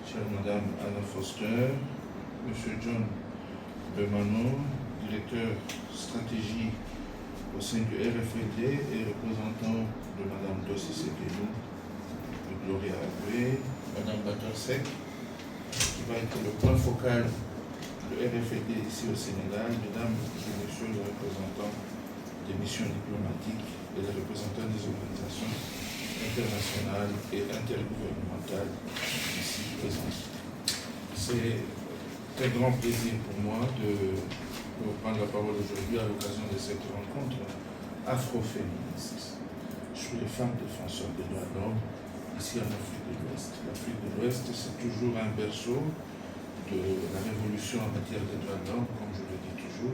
chère Madame Anna Foster, Monsieur John Bermano, directeur stratégie au sein du RFED et représentant de Madame Dossi Sekenou, de Gloria Agwe, Madame Batarsek, qui va être le point focal du RFED ici au Sénégal, Mesdames et Messieurs les représentants des missions diplomatiques et les représentants des organisations internationales et intergouvernementales ici présentes. C'est un grand plaisir pour moi de prendre la parole aujourd'hui à l'occasion de cette rencontre afroféministe sur les femmes défenseurs des droits de l'homme ici en Afrique de l'Ouest. L'Afrique de l'Ouest, c'est toujours un berceau de la révolution en matière des droits de l'homme, comme je le dis toujours,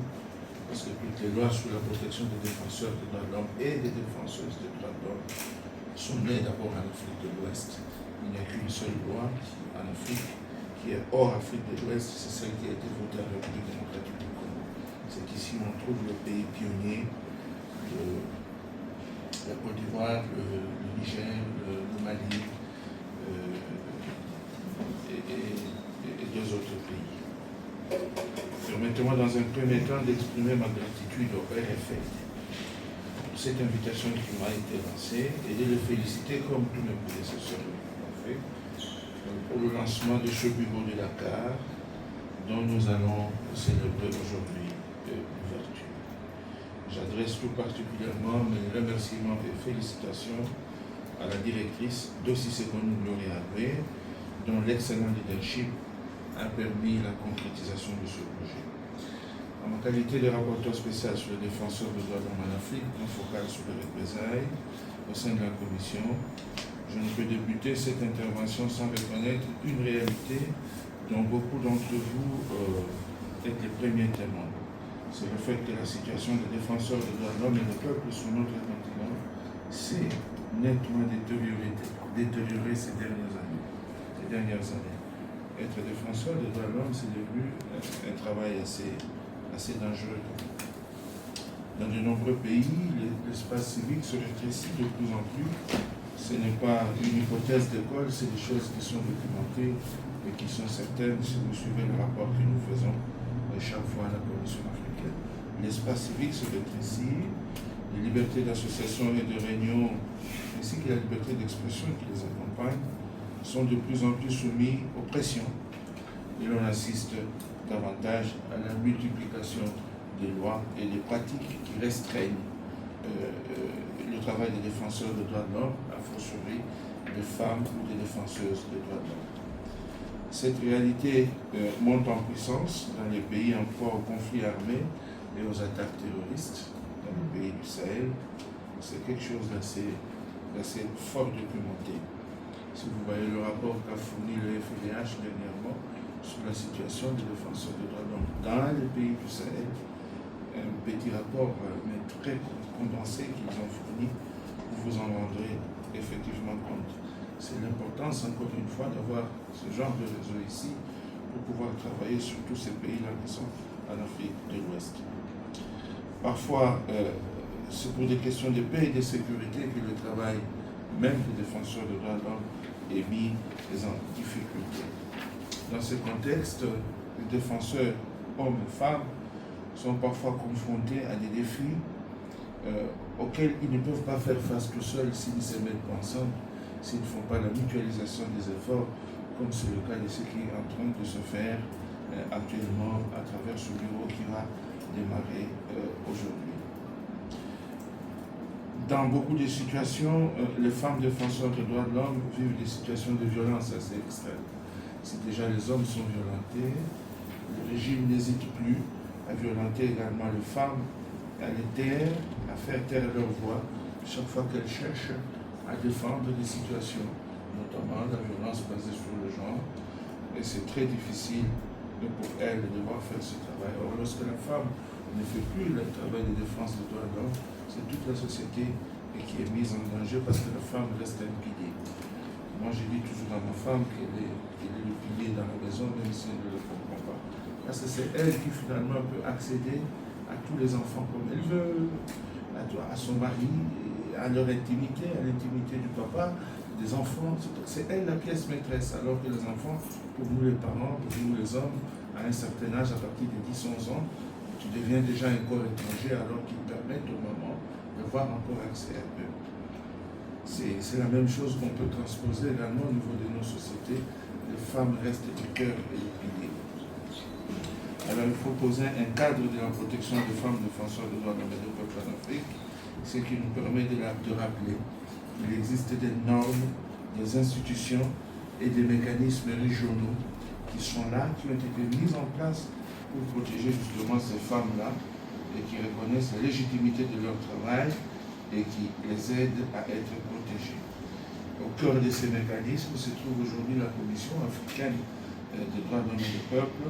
parce que toutes les lois sur la protection des défenseurs des droits de l'homme et des défenseuses des droits de l'homme sont nées d'abord en Afrique de l'Ouest. Il n'y a qu'une seule loi en Afrique qui est hors Afrique de l'Ouest, c'est celle qui a été votée en République démocratique du Congo. C'est qu'ici on trouve le pays pionnier, la Côte d'Ivoire, le Niger, le Mali et deux autres pays. Permettez-moi dans un premier temps d'exprimer ma gratitude au RFED pour cette invitation qui m'a été lancée et de le féliciter comme tous mes prédécesseurs l'ont fait pour le lancement de ce bureau de Dakar dont nous allons célébrer aujourd'hui l'ouverture. J'adresse tout particulièrement mes remerciements et félicitations à la directrice Dossi Sekenou Gloria Agwe, dont l'excellent leadership a permis la concrétisation de ce projet. En ma qualité de rapporteur spécial sur les défenseurs des droits de l'homme en Afrique, un focal sur les représailles au sein de la Commission, je ne peux débuter cette intervention sans reconnaître une réalité dont beaucoup d'entre vous êtes les premiers témoins. C'est le fait que la situation des défenseurs des droits de l'homme et des peuples sur notre continent s'est nettement détériorée ces dernières années. Être défenseur des droits de l'homme, c'est devenu un travail assez dangereux. Dans de nombreux pays, l'espace civique se rétrécit de plus en plus. Ce n'est pas une hypothèse d'école, c'est des choses qui sont documentées et qui sont certaines si vous suivez le rapport que nous faisons chaque fois à la Commission africaine. L'espace civique se rétrécit, les libertés d'association et de réunion, ainsi que la liberté d'expression qui les accompagne, sont de plus en plus soumis aux pressions. Et l'on assiste davantage à la multiplication des lois et des pratiques qui restreignent le travail des défenseurs des droits de l'homme, a fortiori des femmes ou des défenseuses des droits de l'homme. Cette réalité monte en puissance dans les pays en proie aux conflits armés et aux attaques terroristes, dans les pays du Sahel. C'est quelque chose d'assez fort documenté. Si vous voyez le rapport qu'a fourni le FDH dernièrement sur la situation des défenseurs des droits de l'homme dans les pays du Sahel, un petit rapport, mais très condensé qu'ils ont fourni, vous vous en rendrez effectivement compte. C'est l'importance, encore une fois, d'avoir ce genre de réseau ici pour pouvoir travailler sur tous ces pays-là qui sont en Afrique de l'Ouest. Parfois, c'est pour des questions de paix et de sécurité que le travail même des défenseurs des droits de l'homme est mis en difficulté. Dans ce contexte, les défenseurs, hommes et femmes, sont parfois confrontés à des défis auxquels ils ne peuvent pas faire face tout seuls s'ils ne se mettent pas ensemble, s'ils ne font pas la mutualisation des efforts, comme c'est le cas de ce qui est en train de se faire actuellement à travers ce bureau qui va démarrer aujourd'hui. Dans beaucoup de situations, les femmes défenseurs des droits de l'homme vivent des situations de violence assez extrêmes. Si déjà les hommes sont violentés, le régime n'hésite plus à violenter également les femmes, à les taire, à faire taire leur voix, chaque fois qu'elles cherchent à défendre des situations, notamment la violence basée sur le genre. Et c'est très difficile pour elles de devoir faire ce travail. Or, lorsque la femme ne fait plus le travail de défense des droits de l'homme, c'est toute la société qui est mise en danger parce que la femme reste un pilier. Moi, je dis toujours à ma femme qu'elle est le pilier dans la maison, même si elle ne le comprend pas. Parce que c'est elle qui finalement peut accéder à tous les enfants comme elle veut, à son mari, à leur intimité, à l'intimité du papa, des enfants, c'est elle la pièce maîtresse, alors que les enfants, pour nous les parents, pour nous les hommes, à un certain âge, à partir de 10-11 ans, tu deviens déjà un corps étranger alors qu'ils permettent aux mamans d'avoir encore accès à eux. C'est la même chose qu'on peut transposer également au niveau de nos sociétés. Les femmes restent du cœur et du pilier. Alors il faut poser un cadre de la protection des femmes défenseurs des droits de l'homme et des peuples en Afrique, ce qui nous permet de rappeler qu'il existe des normes, des institutions et des mécanismes régionaux qui sont là, qui ont été mis en place pour protéger justement ces femmes-là et qui reconnaissent la légitimité de leur travail et qui les aident à être protégées. Au cœur de ces mécanismes se trouve aujourd'hui la Commission africaine des droits de l'homme et des peuples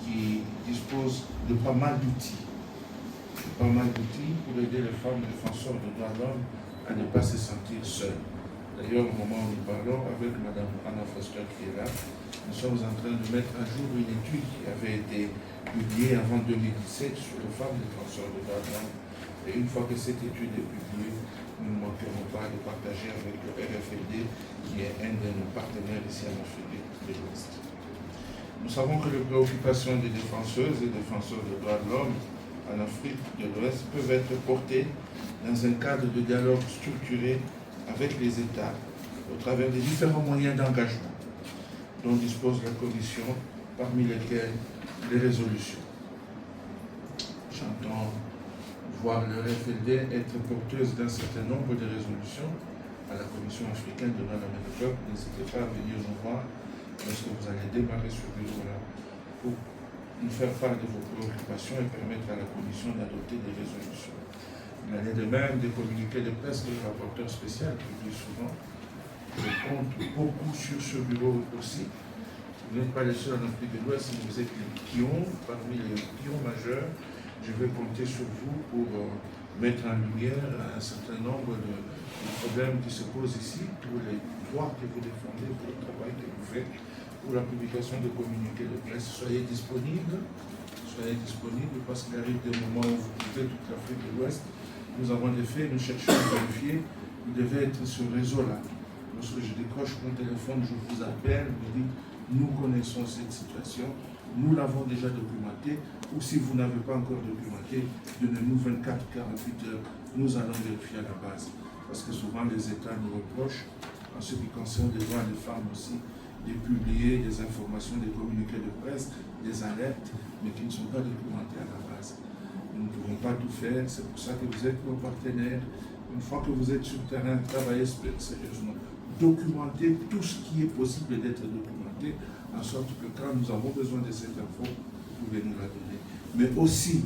qui dispose de pas mal d'outils. Pas mal d'outils pour aider les femmes défenseurs des droits de l'homme à ne pas se sentir seules. D'ailleurs, au moment où nous parlons, avec Mme Anna Foster qui est là, nous sommes en train de mettre à jour une étude qui avait été publiée avant 2017 sur les femmes défenseurs des droits de l'homme. Et une fois que cette étude est publiée, nous ne manquerons pas de partager avec le RFLD, qui est un de nos partenaires ici en Afrique de l'Ouest. Nous savons que les préoccupations des défenseuses et défenseurs des droits de l'homme en Afrique de l'Ouest peuvent être portées dans un cadre de dialogue structuré avec les États au travers des différents moyens d'engagement dont dispose la Commission, parmi lesquels les résolutions. J'entends voir le RFLD être porteuse d'un certain nombre de résolutions à la Commission africaine de l'homme et des peuples. N'hésitez pas à venir nous voir lorsque vous allez démarrer ce bureau-là pour nous faire part de vos préoccupations et permettre à la Commission d'adopter des résolutions. Il en est de même des communiqués de presse que le rapporteur spécial publie souvent. Je compte beaucoup sur ce bureau aussi. Vous n'êtes pas les seuls en Afrique de l'Ouest, si vous êtes les pions, parmi les pions majeurs, je vais compter sur vous pour mettre en lumière un certain nombre de problèmes qui se posent ici, pour les droits que vous défendez, pour le travail que vous faites, pour la publication de communiqués de presse. Soyez disponibles parce qu'il arrive des moments où vous quittez toute l'Afrique de l'Ouest. Nous avons des faits, nous cherchons à vérifier, vous devez être ce réseau-là. Lorsque je décroche mon téléphone, je vous appelle, vous dites, nous connaissons cette situation, nous l'avons déjà documentée, ou si vous n'avez pas encore documenté, donnez-nous 24-48 heures, nous allons vérifier à la base. Parce que souvent les États nous reprochent, en ce qui concerne les droits des femmes aussi, de publier des informations, des communiqués de presse, des alertes, mais qui ne sont pas documentés à la base. Nous ne pouvons pas tout faire, c'est pour ça que vous êtes nos partenaires. Une fois que vous êtes sur le terrain, travaillez sérieusement. Documentez tout ce qui est possible d'être documenté, en sorte que quand nous avons besoin de cette info, vous pouvez nous la donner. Mais aussi,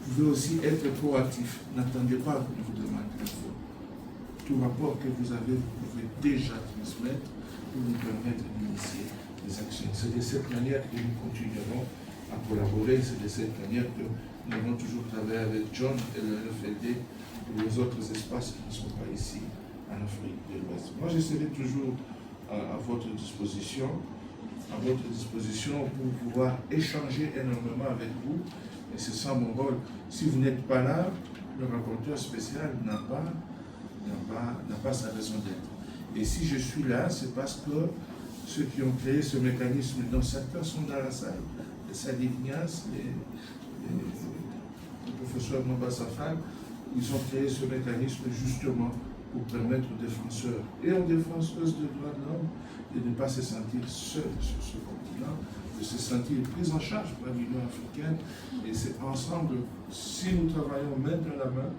vous pouvez aussi être proactif. N'attendez pas qu'on vous demande l'info. Tout rapport que vous avez, vous pouvez déjà transmettre pour nous permettre d'initier des actions. C'est de cette manière que nous continuerons à collaborer, c'est de cette manière que nous avons toujours travaillé avec John et le RFLD pour les autres espaces qui ne sont pas ici en Afrique de l'Ouest. Moi, je serai toujours à votre disposition pour pouvoir échanger énormément avec vous. Et c'est ça mon rôle. Si vous n'êtes pas là, le rapporteur spécial n'a pas sa raison d'être. Et si je suis là, c'est parce que ceux qui ont créé ce mécanisme, dont certains sont dans la salle, le Sadi Ignace, le professeur Mamba Safal, ils ont créé ce mécanisme justement pour permettre aux défenseurs et aux défenseuses des droits de l'homme de ne pas se sentir seuls sur ce continent, de se sentir pris en charge par l'Union africaine. Et c'est ensemble, si nous travaillons main dans la main,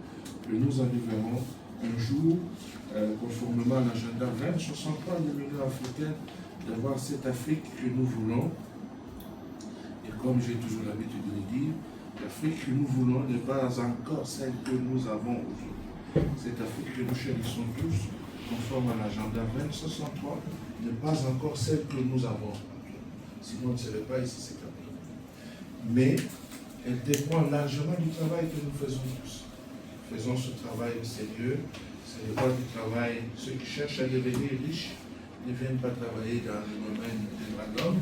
que nous arriverons un jour, conformément à l'agenda 2063 de l'Union africaine, d'avoir cette Afrique que nous voulons. Et comme j'ai toujours l'habitude de le dire, l'Afrique que nous voulons n'est pas encore celle que nous avons aujourd'hui. Cette Afrique que nous chérissons tous, conforme à l'agenda 2063, n'est pas encore celle que nous avons. Sinon, on ne serait pas ici cet après-midi. Mais elle dépend largement du travail que nous faisons tous. Faisons ce travail sérieux. Ce n'est pas du travail. Ceux qui cherchent à devenir riches ne viennent pas travailler dans le domaine des droits de l'homme,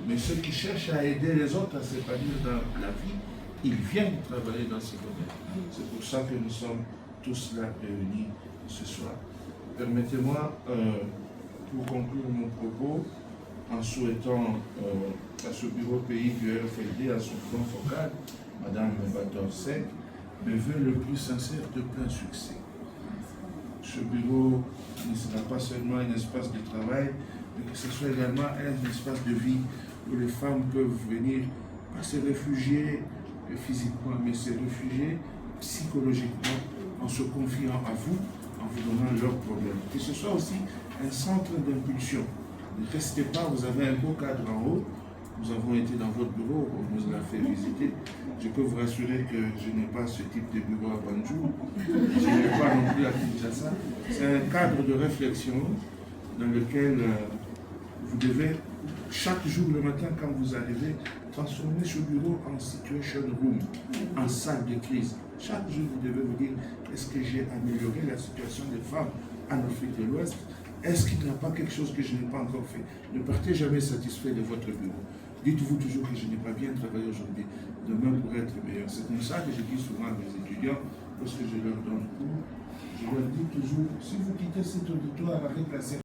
mais ceux qui cherchent à aider les autres à s'épanouir dans la vie, ils viennent travailler dans ce domaine. C'est pour ça que nous sommes tous là réunis ce soir. Permettez-moi, pour conclure mon propos, en souhaitant à ce bureau pays du RFLD, à son point focal, Madame Bador-Sec, mes vœux le plus sincère de plein succès. Ce bureau ne sera pas seulement un espace de travail, mais que ce soit également un espace de vie où les femmes peuvent venir, pas se réfugier physiquement, mais se réfugier psychologiquement en se confiant à vous, en vous donnant leurs problèmes. Que ce soit aussi un centre d'impulsion. Ne restez pas, vous avez un beau cadre en haut. Nous avons été dans votre bureau, on nous l'a fait visiter. Je peux vous rassurer que je n'ai pas ce type de bureau à Banjou. Je n'ai pas non plus à Kinshasa. C'est un cadre de réflexion dans lequel vous devez, chaque jour le matin quand vous arrivez, transformer ce bureau en situation room, en salle de crise. Chaque jour, vous devez vous dire, est-ce que j'ai amélioré la situation des femmes en Afrique de l'Ouest? Est-ce qu'il n'y a pas quelque chose que je n'ai pas encore fait? Ne partez jamais satisfait de votre bureau. Dites-vous toujours que je n'ai pas bien travaillé aujourd'hui. Demain pourrait être meilleur. C'est comme ça que je dis souvent à mes étudiants, lorsque je leur donne cours, je leur dis toujours, si vous quittez cet auditoire avec la